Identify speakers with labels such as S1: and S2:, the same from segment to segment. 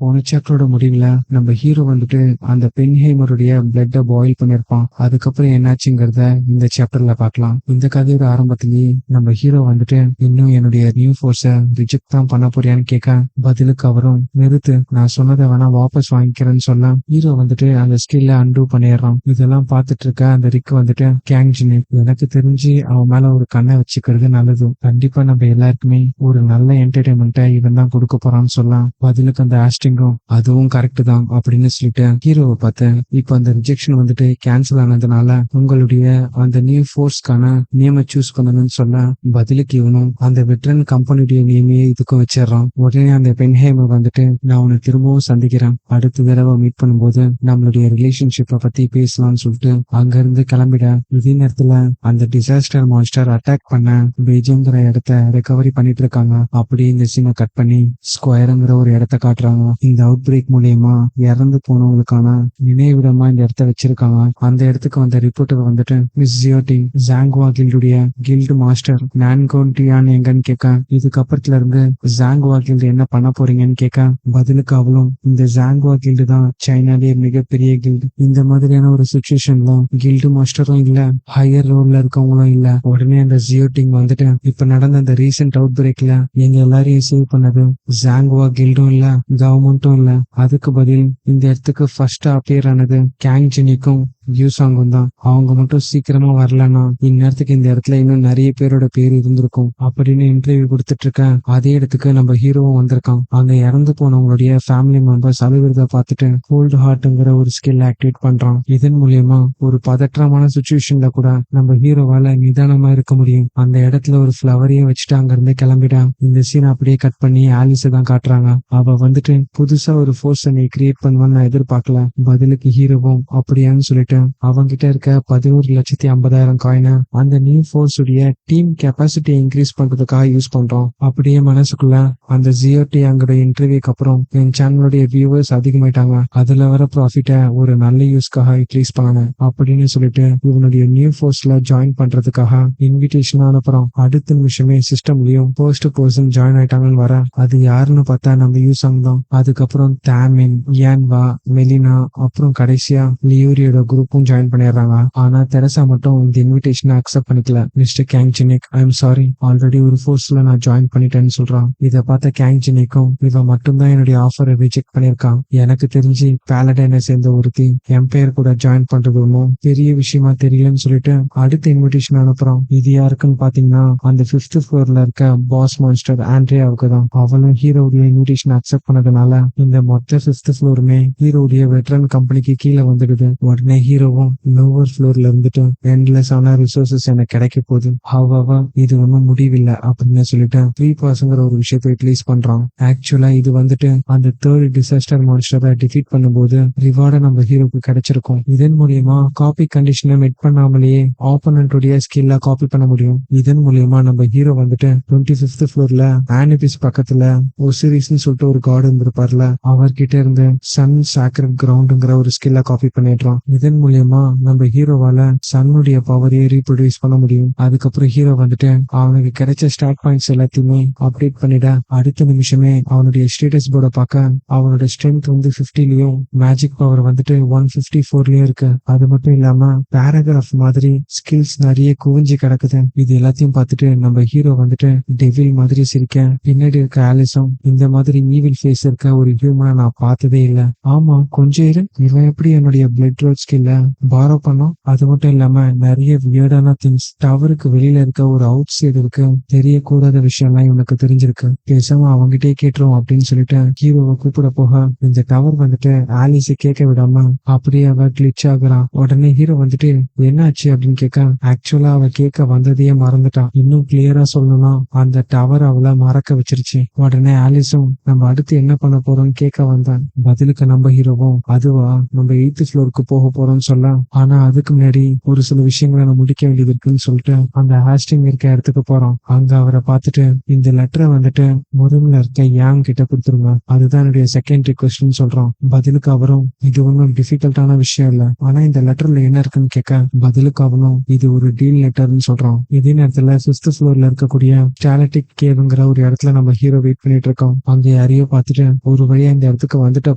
S1: போன சாப்டரோட முடிவுல நம்ம ஹீரோ வந்துட்டு அந்த பென்ஹைமருடைய பிளட்ட பாயில் பண்ணிருப்பான். அதுக்கப்புறம் என்னாச்சுங்கிறத இந்த சாப்டர்ல பார்க்கலாம். இந்த கதையோட ஆரம்பத்திலேயே நம்ம ஹீரோ வந்துட்டு இன்னும் என்னுடைய நியூ ஃபோர்ஸ ரிஜெக்ட் தான் பண்ண போறியான்னு கேட்க, பதிலுக்கு அவரும் நிறுத்து, நான் சொன்னதை வேணா வாபஸ் வாங்கிக்கிறேன்னு சொல்ல ஹீரோ வந்துட்டு அந்த ஸ்கில்ல அன்டூ பண்ணிடுறான். இதெல்லாம் பார்த்துட்டு இருக்க அந்த ரிக் வந்துட்டு கேங்ஜினி, எனக்கு தெரிஞ்சு அவன் மேல ஒரு கண்ணை வச்சுக்கிறது நல்லது. கண்டிப்பா நம்ம எல்லாருக்குமே ஒரு நல்ல என்டர்டைன்மெண்ட்டை இவன் தான் கொடுக்க போறான்னு சொல்லலாம். பதிலுக்கு அந்த ஆஸ்டிங்கும் அதுவும் கரெக்ட் தான் அப்படின்னு சொல்லிட்டு ஹீரோவை பார்த்தேன். இப்ப அந்த ரிஜெக்ஷன் வந்துட்டு கேன்சல் ஆனதுனால உங்களுடைய அந்த நியூ ஃபோர்ஸ்க்கான நேமை சூஸ் பண்ணணும்னு சொல்ல, பதிலுக்கு இவனும் அந்த வெட்ரன் கம்பெனியுடைய நேமையே இதுக்கும் வச்சிடறான். உடனே அந்த பென்ஹைமர் வந்துட்டு நான் உன்னை திரும்பவும் சந்திக்கிறேன், அடுத்த தடவை மீட் பண்ணும்போது நம்மளுடைய ரிலேஷன்ஷிப்பை பத்தி பேசலாம்னு சொல்லிட்டு அங்க இருந்து கிளம்பிட, இதே நேரத்துல அந்த டிசாஸ்டர் மான்ஸ்டர் அட்டாக் பண்ண பெய்ஜிங்கிற இடத்த ரெக்கவரி பண்ணிட்டு இருக்காங்க. அப்படியே இந்த சீனை கட் பண்ணி ஸ்கொயருங்கிற ஒரு இடத்த காட்டுறாங்க. இந்த அவுட் பிரேக் மூலியமா இறந்து போனவங்களுக்கான நினைவிடமா இந்த இடத்த வச்சிருக்காங்க. அந்த இடத்துக்கு வந்த ரிப்போர்ட்டர் வந்துட்டு மிஸ் ஜியோட்டி, ஜாங்குவா கில்டுடைய கில்டு மாஸ்டர் நான்கோன்டியான் எங்கன்னு கேட்க, இதுக்கப்புறத்துல இருந்து ஜாங்குவா கில்டு என்ன பண்ண போறீங்கன்னு கேட்க, பதிலுக்கு அவளும் இந்த ஜாங்குவா கில்டு தான் சைனாலேயே மிகப்பெரிய கில்டு. இந்த மாதிரியான ஒரு சுச்சுவேஷன்ல கில்டு மாஸ்டரும் இல்ல, ஹையர் ரோல்ல இருக்கவங்களும் இல்ல. உடனே அந்த ஜியோட்டிங் வந்துட்டு இப்ப நடந்த அந்த ரீசெண்ட் அவுட் பிரேக்ல எங்க எல்லாரையும் சேவ் பண்ணது ஜாங்குவா கில்டும் இல்ல, கவர்மெண்ட்டும் இல்ல. அதுக்கு பதில் இந்த இடத்துக்கு ஃபர்ஸ்ட் அப்பியர் ஆனது கேங்ஜினிக்கும் யூசாங்கும் தான். அவங்க மட்டும் சீக்கிரமா வரலன்னா இந்நேரத்துக்கு இந்த இடத்துல இன்னும் நிறைய பேரோட பேர் இருந்திருக்கும் அப்படின்னு இன்டர்வியூ கொடுத்துட்டு இருக்க அதே இடத்துக்கு நம்ம ஹீரோவும் வந்திருக்கான். அங்க இறந்து போனவங்களுடைய ஃபேமிலி மெம்பர்ஸ் அழுகிறத பார்த்துட்டு கோல்டு ஹார்ட்ங்கிற ஒரு ஸ்கில் ஆக்டிவேட் பண்றான். இதன் மூலியமா ஒரு பதற்றமான சுச்சுவேஷன்ல கூட நம்ம ஹீரோவால நிதானமா இருக்க முடியும். அந்த இடத்துல ஒரு ஃபிளவரையும் வச்சுட்டு அங்க இருந்து கிளம்பிட இந்த சீன் அப்படியே கட் பண்ணி ஆலிஸ தான் காட்டுறாங்க. அவ வந்துட்டு புதுசா ஒரு ஃபோர்ஸ் நீ கிரியேட் பண்ணுவான்னு நான் எதிர்பார்க்கல, பதிலுக்கு ஹீரோவும் அப்படியான்னு சொல்லிட்டு அவங்கிட்ட இருக்க 11,50,000 காயினை அந்த நியூ ஃபோர்ஸ் உடைய டீம் கெப்பாசிட்டி இன்க்ரீஸ் பண்றதுக்காக யூஸ் பண்றோம். அப்படியே மனசுக்குள்ள அந்த ஜியோடி அங்கோட இன்டர்வியூக்கு அப்புறம் என் சேனலுடைய வியூவர்ஸ் அதிகமாயிட்டாங்க, அதுல வர ப்ராஃபிட்ட ஒரு நல்ல யூஸ்க்காக யூட்டிலைஸ் பண்ணணும் அப்படின்னு சொல்லிட்டு இவனுடைய நியூ ஃபோர்ஸ்ல ஜாயின் பண்றதுக்காக இன்விடேஷன் அனுப்புறோம். அடுத்த நிமிஷமே சிஸ்டம்லயும் ஃபர்ஸ்ட் பர்சன் ஜாயின் ஆயிட்டாங்கன்னு வர, அது யாருன்னு பார்த்தா நம்ம யூசாங் தான். அதுக்கப்புறம் தாமின், யான்வா, மெலினா, அப்புறம் கடைசியா லியூரியோட குரூப்பும் ஜாயின் பண்ணிடுறாங்க. ஆனா தெரசா மட்டும் இந்த இன்விடேஷனை அக்செப்ட் பண்ணிக்கல. மிஸ்டர் கேங்ஜினிக், ஐ எம் சாரி, ஆல்ரெடி ஒரு ஃபோர்ஸ்ல நான் ஜாயின் பண்ணிட்டேன்னு சொல்றான். இதை பார்த்த கேங்ஜினிக்கும் இவன் மட்டும்தான் என்னுடைய ஆஃபரை ரிஜெக்ட் பண்ணிருக்கான், எனக்கு தெரிஞ்சு பாலடைனை சேர்ந்த ஒருத்தி எம்பையர் கூட ஜாயின் பண்றது ஒன்றும் பெரிய விஷயமா தெரியலன்னு சொல்லிட்டு அடுத்த இன்விடேஷன் அனுப்புறான். இது யாருக்குன்னு பாத்தீங்கன்னா அந்த 5th ஃப்ளோர்ல இருக்க பாஸ் மான்ஸ்டர் ஆண்ட்ரியாவுக்கு தான். அவளும் ஹீரோடைய இன்விடேஷன் அக்செப்ட் பண்ணதுனால இந்த மொத்த 5th ஃப்ளோருமே ஹீரோடைய வெட்ரன் கம்பெனிக்கு கீழே வந்துடுது. உடனே ஹீரோவும் லோவர் ஃப்ளோர்ல இருந்துட்டு எண்ட்லெஸ் ஆன ரிசோர்சஸ் எனக்கு கிடைக்க போகுது, ஹவவா இது ஒன்றும் முடிவில்லை அப்படின்னு சொல்லிட்டு 3% ஒரு விஷயத்தை யூட்டிலைஸ் பண்றான். ஆக்சுவலா இது வந்துட்டு அந்த 3rd டிசாஸ்டர் மான்ஸ்டரை டிஃபீட் பண்ணும்போது ரிவார்டை நம்ம ஹீரோக்கு கிடைச்சிருக்கும். இதன் மூலியமா காப்பி கண்டிஷனை மெட் பண்ணாமலேயே ஆப்போனன்ட்டுடைய ஸ்கில்ல காப்பி பண்ண முடியும். இதன் மூலியமா நம்ம ஹீரோ வந்துட்டு 25th ஃப்ளோர்ல ஆனிபிஸ் பக்கத்துல ஒசிரிஸ்னு சொல்லிட்டு ஒரு காட் இருந்திருப்பார்ல, அவர்கிட்ட இருந்து சன் சாக்ரட் கிரவுண்டுங்கிற ஒரு ஸ்கில்ல காப்பி பண்ணிடுறான். இதன் மூலியமா நம்ம ஹீரோவால சன்னுடைய பவரையே ரீப்ரொடியூஸ் பண்ண முடியும். அதுக்கப்புறம் ஹீரோ வந்துட்டு அவனுக்கு கிடைச்ச ஸ்டார்ட் பாயிண்ட்ஸ் எல்லாத்தையுமே அப்டேட் பண்ணிட அடுத்த நிமிஷமே அவனுடைய ஸ்டேட்டஸ் போர்டை பார்க்க அவனோட ஸ்ட்ரென்த் வந்து 50லயும் மேஜிக் பவர் வந்துட்டு 154லயும் இருக்கு. அது மட்டும் இல்லாம பேராகிராஃப் மாதிரி ஸ்கில்ஸ் நிறைய குவிஞ்சு கிடக்குது. இது எல்லாத்தையும் பார்த்துட்டு நம்ம ஹீரோ வந்துட்டு டெவில் மாதிரி சிரிக்க, பின்னாடி இருக்க ஆலிஸும் இந்த மாதிரி ஈவில் ஃபேஸ் இருக்க ஒரு ஹியூமனை நான் பார்த்ததே இல்ல, ஆமா கொஞ்சம் இரு, இவன் எப்படி என்னுடைய பிளட் ரோட் ஸ்கில்ல பாரோ பண்ணோம். அது மட்டும் இல்லாம நிறைய வியர்டான திங்ஸ் டவருக்கு வெளியில இருக்க ஒரு அவுட் சைடு இருக்கு, தெரியக்கூடாத விஷயம்லாம் இவனுக்கு தெரிஞ்சிருக்கு, பேசாம அவங்கிட்டே கேட்டுரும் அப்படின்னு சொல்லிட்டு ஹீரோவை கூப்பிட போக இந்த டவர் வந்துட்டு ஆலிஸை கேட்க விடாம அப்படியே அவ கிளிச் ஆகுறான். உடனே ஹீரோ வந்துட்டு என்னாச்சு அப்படின்னு கேட்க, ஆக்சுவலா அவ கேட்க வந்ததையே மறந்துட்டான். இன்னும் கிளியரா சொல்லணும்னா அந்த டவர் அவளை மறக்க வச்சிருச்சு. உடனே ஆலிஸும் நம்ம அடுத்து என்ன பண்ண போறோம்னு கேட்க வந்தான். பதிலுக்கு நம்ம ஹீரோவும் அதுவா நம்ம 8th ஃப்ளோருக்கு போக போறோம்னு போலான்னு சொல்ல, ஆனா அதுக்கு முன்னாடி ஒரு சில விஷயங்களை நான் முடிக்க வேண்டியது இருக்குன்னு சொல்லிட்டு அந்த ஹாஸ்டிங் இருக்க இடத்துக்கு போறோம். அங்க அவரை பார்த்துட்டு இந்த லெட்டரை வந்துட்டு முரும்ல இருக்க யாங் கிட்ட கொடுத்துருங்க, அதுதான் என்னுடைய செகண்ட் ரிக்வெஸ்ட்னு சொல்றோம். பதிலுக்கு அவரும் இது ஒன்றும் டிஃபிகல்ட்டான விஷயம் இல்ல, ஆனா இந்த லெட்டர்ல என்ன இருக்குன்னு கேட்க பதிலுக்கு அவனும் இது ஒரு டீல் லெட்டர்னு சொல்றான். இதே நேரத்துல 5th ஃப்ளோர்ல இருக்கக்கூடிய ஸ்டாலட்டிக் கேவ்ங்கிற ஒரு இடத்துல நம்ம ஹீரோ வெயிட் பண்ணிட்டு இருக்கோம். அங்க யாரையோ பார்த்துட்டு ஒரு வழியா இந்த இடத்துக்கு வந்துட்ட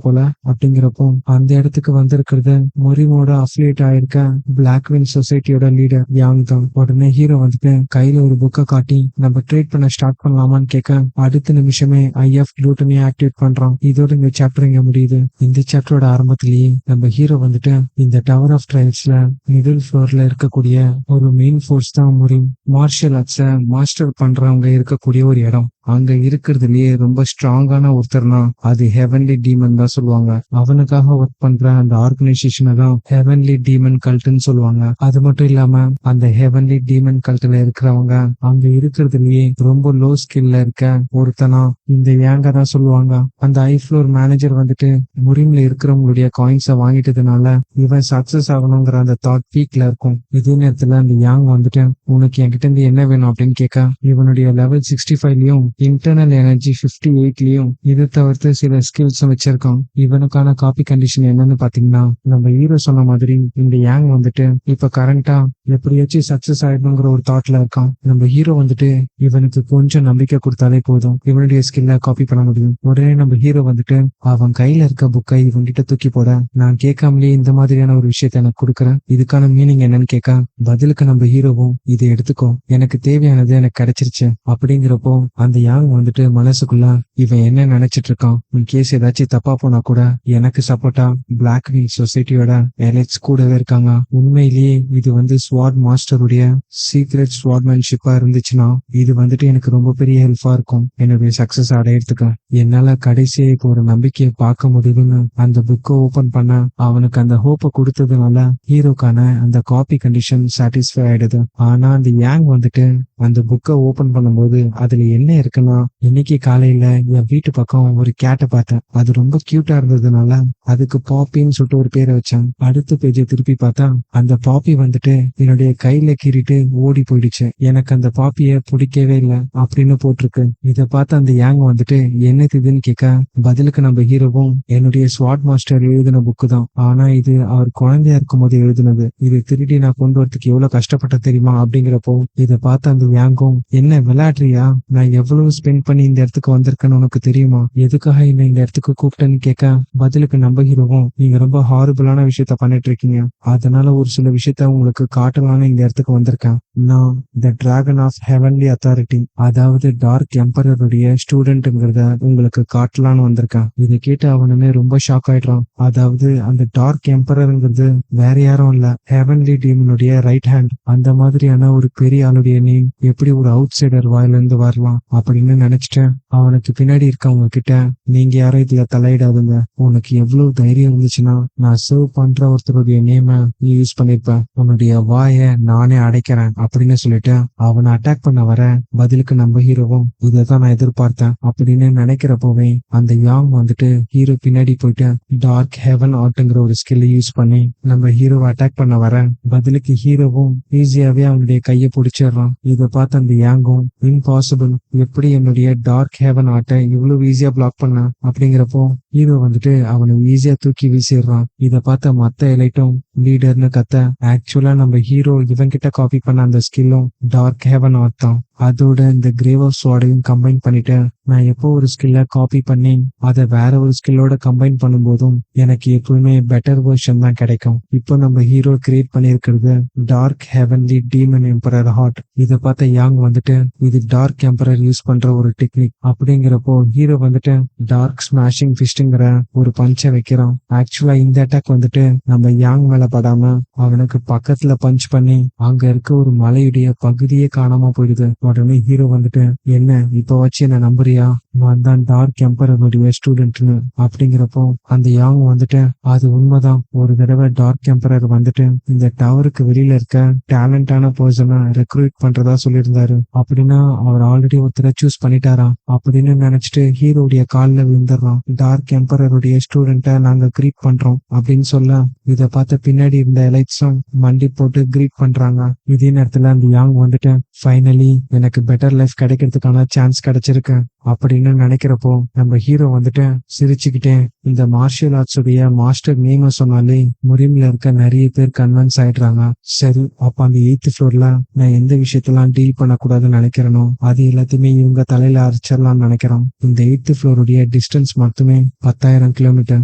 S1: போல அப்படிங்கிறப்போ அந்த இடத்துக்கு வந்திருக்கிறது மொரிமோட அஃபிலியேட் ஆயிருக்க பிளாக் வின் சொசைட்டியோட லீடர் யாங் தான். உடனே ஹீரோ வந்துட்டு கையில ஒரு புக்கை காட்டி நம்ம ட்ரேட் பண்ண ஸ்டார்ட் பண்ணலாமான்னு கேட்க அடுத்த நிமிஷமே ஐஎஃப் க்ளூட்டனே ஆக்டிவேட் பண்றான். இதோட இந்த சாப்டர் இங்க முடியுது. இந்த சாப்டரோட ஆரம்பத்திலேயே நம்ம ஹீரோ வந்துட்டு இந்த டவர் ஆஃப் ட்ரையல்ஸ்ல மிடில் ஃப்ளோர்ல இருக்கக்கூடிய ஒரு மெயின் ஃபோர்ஸ் தான் முரிம். மார்ஷியல் ஆர்ட்ஸ மாஸ்டர் பண்றவங்க இருக்கக்கூடிய ஒரு இடம். அங்க இருக்கிறதுலயே ரொம்ப ஸ்ட்ராங்கான ஒருத்தர்னா அது ஹெவன்லி டீமன் தான் சொல்லுவாங்க. அவனுக்காக ஒர்க் பண்ற அந்த ஆர்கனைசேஷனை தான் ஹெவன்லி டீமன் கல்ட்னு சொல்லுவாங்க. அது மட்டும் இல்லாம அந்த ஹெவன்லி டீமன் கல்ட்ல இருக்கிறவங்க அங்க இருக்கிறதுலயே ரொம்ப லோ ஸ்கில்ல இருக்க ஒருத்தனா இந்த யாங்க தான் சொல்லுவாங்க. அந்த ஹை ஃப்ளோர் மேனேஜர் வந்துட்டு முரிம்ல இருக்கிறவங்களுடைய காயின்ஸை வாங்கிட்டதுனால இவன் சக்சஸ் ஆகணுங்கிற அந்த தாட் பீக்ல இருக்கும். இதே நேரத்துல அந்த யாங் வந்துட்டு உனக்கு என்கிட்ட இருந்து என்ன வேணும் அப்படின்னு கேட்க இவனுடைய லெவல் 65லயும் இன்டர்னல் எனர்ஜி 58லயும் இதை தவிர்த்து சில ஸ்கில்ஸ் வச்சிருக்கான். இவனுக்கான காப்பி கண்டிஷன் என்னன்னு பாத்தீங்கன்னா நம்ம ஹீரோ சொன்ன மாதிரி இந்த யாங் வந்துட்டு இப்ப கரண்டா எப்படியாச்சும் சக்சஸ் ஆயிடணுங்கிற ஒரு தாட்ல இருக்கான். நம்ம ஹீரோ வந்துட்டு இவனுக்கு கொஞ்சம் நம்பிக்கை கொடுத்தாலே போதும் இவனுடைய ஸ்கில்ல காப்பி பண்ண முடியும். உடனே நம்ம ஹீரோ வந்துட்டு அவன் கையில இருக்க புக்கை இவன்கிட்ட தூக்கி போட நான் கேட்காமலே இந்த மாதிரியான ஒரு விஷயத்த எனக்கு கொடுக்குறேன், இதுக்கான மீனிங் என்னன்னு கேட்க பதிலுக்கு நம்ம ஹீரோவும் இதை எடுத்துக்கோ, எனக்கு தேவையானது எனக்கு கிடைச்சிருச்சு அப்படிங்கிறப்போ அந்த யாங் வந்துட்டு மனசுக்குள்ள இவன் என்ன நினைச்சிட்டு இருக்கான், உன் கேஸ் ஏதாச்சும் தப்பா போனா கூட எனக்கு சப்போர்ட்டா பிளாக் விங் சொசைட்டியோட எலைட்ஸ் கூடவே இருக்காங்க. உண்மையிலேயே இது வந்து ஸ்வாட் மாஸ்டருடைய சீக்ரெட் ஸ்வாட்மேன்ஷிப்பா இருந்துச்சுன்னா இது வந்துட்டு எனக்கு ரொம்ப பெரிய ஹெல்ப்பா இருக்கும் என்னுடைய சக்சஸ் அடையறதுக்கு. என்னால கடைசியை இப்போ ஒரு நம்பிக்கையை பார்க்க முடியுதுன்னு அந்த புக்கை ஓபன் பண்ண அவனுக்கு அந்த ஹோப்பை கொடுத்ததுனால ஹீரோக்கான அந்த காப்பி கண்டிஷன் சாட்டிஸ்ஃபை ஆயிடுது. ஆனா அந்த யாங் வந்துட்டு அந்த புக்கை ஓபன் பண்ணும்போது அதுல என்ன இருக்குன்னா இன்னைக்கு காலையில என் வீட்டு பக்கம் ஒரு கேட்டை பார்த்தேன், அது ரொம்ப கியூட்டா இருந்ததுனால அதுக்கு பாப்பின்னு சொல்லிட்டு ஒரு பேரை வச்சேன். அடுத்த பேஜை திருப்பி பார்த்தா அந்த பாப்பி வந்துட்டு என்னுடைய கையில கீறிட்டு ஓடி போயிடுச்சு, எனக்கு அந்த பாப்பிய பிடிக்கவே இல்லை அப்படின்னு போட்டிருக்கு. இதை பார்த்து அந்த யாங் வந்துட்டு என்ன இதுன்னு கேட்க பதிலுக்கு நம்ம ஹீரோவும் என்னுடைய ஸ்வாட் மாஸ்டர் எழுதின புக்கு தான், ஆனா இது அவர் குழந்தையா இருக்கும் போது எழுதினது, இது திருடி நான் கொண்டு வரதுக்கு எவ்வளவு கஷ்டப்பட்ட தெரியுமா அப்படிங்கிறப்போ இதை பார்த்து அந்த யாங்கும் என்ன விளையாடுறியா, நான் எவ்வளவு ஸ்பெண்ட் பண்ணி இந்த இடத்துக்கு வந்திருக்கேன்னு உனக்கு தெரியுமா, எதுக்காக என்ன இந்த இடத்துக்கு கூப்பிட்டேன்னு கேட்க பதிலுக்கு நம்ம ஹீரோவும் நீங்க ரொம்ப ஹாரிபிளான விஷயத்த பண்ணிட்டு இருக்கீங்க, அதனால ஒரு சில விஷயத்த உங்களுக்கு காட்டலான்னு இந்த இடத்துக்கு வந்திருக்கேன். நான் த டிராகன் ஆஃப் ஹெவன்லி அத்தாரிட்டி, அதாவது டார்க் எம்பரருடைய ஸ்டூடெண்ட்ங்கிறத உங்களுக்கு காட்டலான்னு வந்திருக்கேன். இதை கேட்டு அவனுமே ரொம்ப ஷாக் ஆயிடுறான். அதாவது அந்த டார்க் எம்பரருங்கிறது வேற யாரும் இல்ல, ஹெவன்லி டீமனுடைய ரைட் ஹேண்ட். அந்த மாதிரியான ஒரு பெரிய ஆளுடைய நேம் எப்படி ஒரு அவுட் சைடர் வாயில இருந்து வரலாம் அப்படின்னு நினைச்சிட்டேன். அவனுக்கு பின்னாடி இருக்கவங்க கிட்ட நீங்க யாரும் இதுல தலையிடாதுங்க, உனக்கு எவ்வளவு தைரியம் இருந்துச்சுன்னா நான் சர்வ் பண்ற ஒருத்தருடைய நேம நீ யூஸ் பண்ணிருப்ப, உன்னுடைய வாய நானே அடைக்கிறேன் அப்படின்னு சொல்லிட்டு அவனை அட்டாக் பண்ண வர பதிலுக்கு நம்ம ஹீரோவும் இதைதான் நான் எதிர்பார்த்தேன் அப்படின்னு நினைக்கிறப்பவே அந்த யாங் வந்துட்டு ஹீரோ பின்னாடி போயிட்டு டார்க் ஹெவன் ஆர்ட்ங்கிற ஒரு ஸ்கில் யூஸ் பண்ணி நம்ம ஹீரோவை அட்டாக் பண்ண வர பதிலுக்கு ஹீரோவும் ஈஸியாவே அவனுடைய கையை பிடிச்சிடுறான். இதை பார்த்து அந்த யாங்கும் இம்பாசிபிள், எப்படி என்னுடைய டார்க் ஹெவன் ஆர்ட்டை இவ்வளவு ஈஸியா பிளாக் பண்ண அப்படிங்கிறப்போ ஹீரோ வந்துட்டு அவனை ஈஸியா தூக்கி வீசிடுறான். இதை பார்த்த மத்த எலைட்டும் லீடர்னு கத்த ஆக்சுவலா நம்ம ஹீரோ இவன் கிட்ட காப்பி பண்ண அந்த ஸ்கில்லும் டார்க் ஹெவன் ஆர்ட் தான். அதோட இந்த கிரேவ் ஆஃப் ஸ்வாடையும் கம்பைன் பண்ணிட்டு நான் எப்போ ஒரு ஸ்கில்ல காப்பி பண்ணி அதை வேற ஒரு ஸ்கில்லோட கம்பைன் பண்ணும்போதும் எனக்கு எப்பவுமே பெட்டர் வெர்ஷன் தான் கிடைக்கும். இப்போ நம்ம ஹீரோ கிரியேட் பண்ணிருக்கிறது dark heavenly demon emperor heart. இதை பார்த்த யாங் வந்துட்டு இது டார்க் எம்பரர் யூஸ் பண்ற ஒரு டெக்னிக் அப்படிங்கிறப்போ ஹீரோ வந்துட்டு டார்க் ஸ்மாஷிங் ஃபிஸ்ட்ங்கிற ஒரு பஞ்சை வைக்கிறான். ஆக்சுவலா இந்த அட்டாக் வந்துட்டு நம்ம யாங் மேல படாம அவனுக்கு பக்கத்துல பஞ்ச் பண்ணி அங்க இருக்க ஒரு மலையுடைய பகுதியே காணாம போயிடுது. உடனே ஹீரோ வந்துட்டு, என்ன இப்ப வச்சு என்ன நம்புறியா, நான் தான் டார்க் எம்பரருடைய ஸ்டூடெண்ட்னு. அப்படிங்கிறப்போ அந்த யாங் வந்துட்டு, அது உண்மைதான், ஒரு தடவை டார்க் எம்பரர் வந்துட்டு இந்த டவருக்கு வெளியில இருக்க டேலண்டான பர்சனை ரெக்ரூட் பண்றதா சொல்லியிருந்தாரு. அப்படின்னா அவர் ஆல்ரெடி ஒருத்தரை சூஸ் பண்ணிட்டாரா அப்படின்னு நினைச்சிட்டு ஹீரோடைய காலில் விழுந்துடுறான். டார்க் எம்பரருடைய ஸ்டூடெண்ட்டை நாங்க கிரீட் பண்றோம் அப்படின்னு சொல்ல, இதை பார்த்த பின்னாடி இருந்த எலைட்ஸும் மண்டி போட்டு கிரீட் பண்றாங்க. இதே நேரத்துல அந்த யாங் வந்துட்டு, ஃபைனலி எனக்கு பெட்டர் லைஃப் கிடைக்கிறதுக்கான சான்ஸ் கிடைச்சிருக்கு அப்படின்னு நினைக்கிறப்போ நம்ம ஹீரோ வந்துட்டு சிரிச்சுக்கிட்டே, இந்த மார்ஷியல் ஆர்ட்ஸ் உடைய மாஸ்டர் நேம சொன்னாலே முரிமில இருக்க நிறைய பேர் கன்வென்ஸ் ஆயிடுறாங்க. சரி, அப்ப அந்த 8th ஃப்ளோர்ல நான் எந்த விஷயத்தெல்லாம் டீல் பண்ணக்கூடாதுன்னு நினைக்கிறேனோ அது எல்லாத்தையுமே இவங்க தலையில அரைச்சிடலாம்னு நினைக்கிறோம். இந்த 8th ஃப்ளோருடைய டிஸ்டன்ஸ் மட்டுமே 10,000 கிலோமீட்டர்.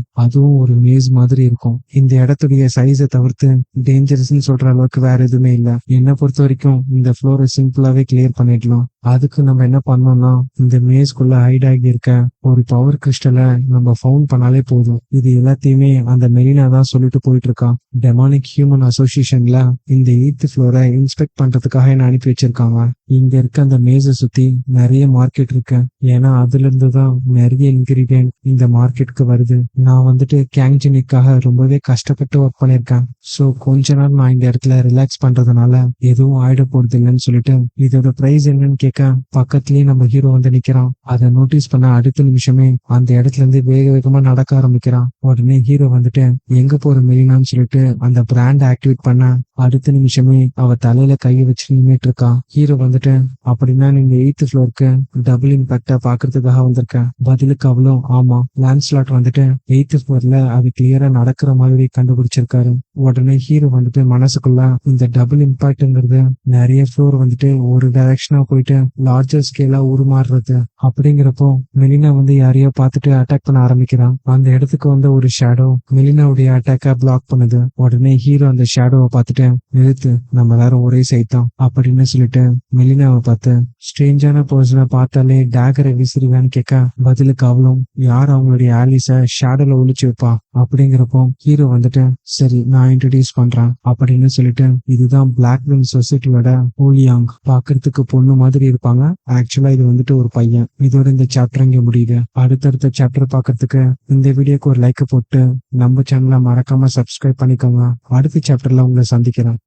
S1: அதுவும் ஒரு மேஸ் மாதிரி இருக்கும். இந்த இடத்துடைய சைஸை தவிர்த்து டேஞ்சரஸ்ன்னு சொல்ற அளவுக்கு வேற எதுவுமே இல்லை. என்னை பொறுத்த வரைக்கும் இந்த ஃப்ளோரை சிம்பிளாவே கிளியர் பண்ணிடலாம். அதுக்கு நம்ம என்ன பண்ணோம்னா, இந்த மேஸ்குள்ள ஹைட் ஆகி இருக்க ஒரு பவர் கிறிஸ்டலை நம்ம ஃபவுண்ட் பண்ணாலே போதும். இது எல்லாத்தையுமே அந்த மெலினா தான் சொல்லிட்டு போயிட்டு இருக்கான். டெமானிக் ஹியூமன் அசோசியேஷன்ல இந்த 8th ஃப்ளோரை இன்ஸ்பெக்ட் பண்றதுக்காக என்ன அனுப்பி வச்சிருக்காங்க. இங்க இருக்க அந்த மேஸை சுத்தி நிறைய மார்க்கெட் இருக்கு. ஏன்னா அதுல இருந்து தான் நிறைய இன்கிரீடியன்ட் இந்த மார்க்கெட்டுக்கு வருது. நான் வந்துட்டு கேங்ஜினிக்காக ரொம்பவே கஷ்டப்பட்டு ஒர்க் பண்ணிருக்கேன். சோ கொஞ்ச நேரம் நான் இந்த இடத்துல ரிலாக்ஸ் பண்றதுனால எதுவும் ஆயிட போறது இல்லைன்னு சொல்லிட்டு இதோட பிரைஸ் என்னன்னு கேட்க பக்கத்துலயே நம்ம ஹீரோ வந்து நிக்கிறான். அதை நோட்டீஸ் பண்ண அடுத்த நிமிஷமே அந்த இடத்துல இருந்து வேக வேகமா நடக்க ஆரம்பிக்கிறான். உடனே ஹீரோ வந்துட்டு, எங்க போற மெலினான்னு சொல்லிட்டு அந்த பிராண்ட் ஆக்டிவேட் பண்ண அடுத்த நிமிஷமே அவ தலையில கையை வச்சு நின்றுட்டு இருக்கான். ஹீரோ வந்துட்டு, அப்படின்னா நீங்க 8th ஃப்ளோருக்கு டபுள் இம்பாக்டா பாக்குறதுக்காக வந்திருக்கேன். பதிலுக்கு அவளும், ஆமா. லான்ஸ்லாட் வந்துட்டு 8th ஃப்ளோர்ல அது கிளியரா நடக்கிற மாதிரி கண்டுபிடிச்சிருக்காரு. உடனே ஹீரோ வந்துட்டு மனசுக்குள்ள, இந்த டபுள் இம்பாக்ட்ங்கிறது நிறைய ஃப்ளோர் வந்துட்டு ஒரு டைரக்ஷனா போயிட்டு லார்ஜர் ஸ்கேலா உருமாறுறது. அப்படிங்கிறப்போ மெலினா வந்து யாரையோ பார்த்துட்டு அட்டாக் பண்ண ஆரம்பிக்கிறான். அந்த இடத்துக்கு வந்து ஒரு ஷேடோ மெலினாவுடைய அட்டாக்க பிளாக் பண்ணுது. உடனே ஹீரோ அந்த ஷேடோவை பார்த்துட்டு, நிறுத்து, நம்ம எல்லாரும் ஒரே சைட் தான் அப்படின்னு சொல்லிட்டு மெலினாவை பார்த்து, ஸ்ட்ரேஞ்சான பர்சனை பார்த்தாலே டேகரை விசிறுவான்னு கேட்க பதிலுக்கு அவளும், யார் அவங்களுடைய ஆலிஸ ஷேடோல ஒழிச்சு வைப்பா. அப்படிங்கிறப்போ ஹீரோ வந்துட்டு, சரி நான் இன்ட்ரடியூஸ் பண்றேன் அப்படின்னு சொல்லிட்டு, இதுதான் பிளாக் விங் சொசைட்டியோட ஹூலியாங். பாக்குறதுக்கு பொண்ணு மாதிரி இருப்பாங்க. ஆக்சுவலா இது வந்துட்டு ஒரு பையன். இதோட இந்த சாப்டர் இங்க முடியுது. அடுத்தடுத்த சாப்டர் பாக்குறதுக்கு இந்த வீடியோக்கு ஒரு லைக் போட்டு நம்ம சேனலை மறக்காம சப்ஸ்கிரைப் பண்ணிக்கோங்க. அடுத்த சாப்டர்ல உங்களை சந்திக்கிறேன்.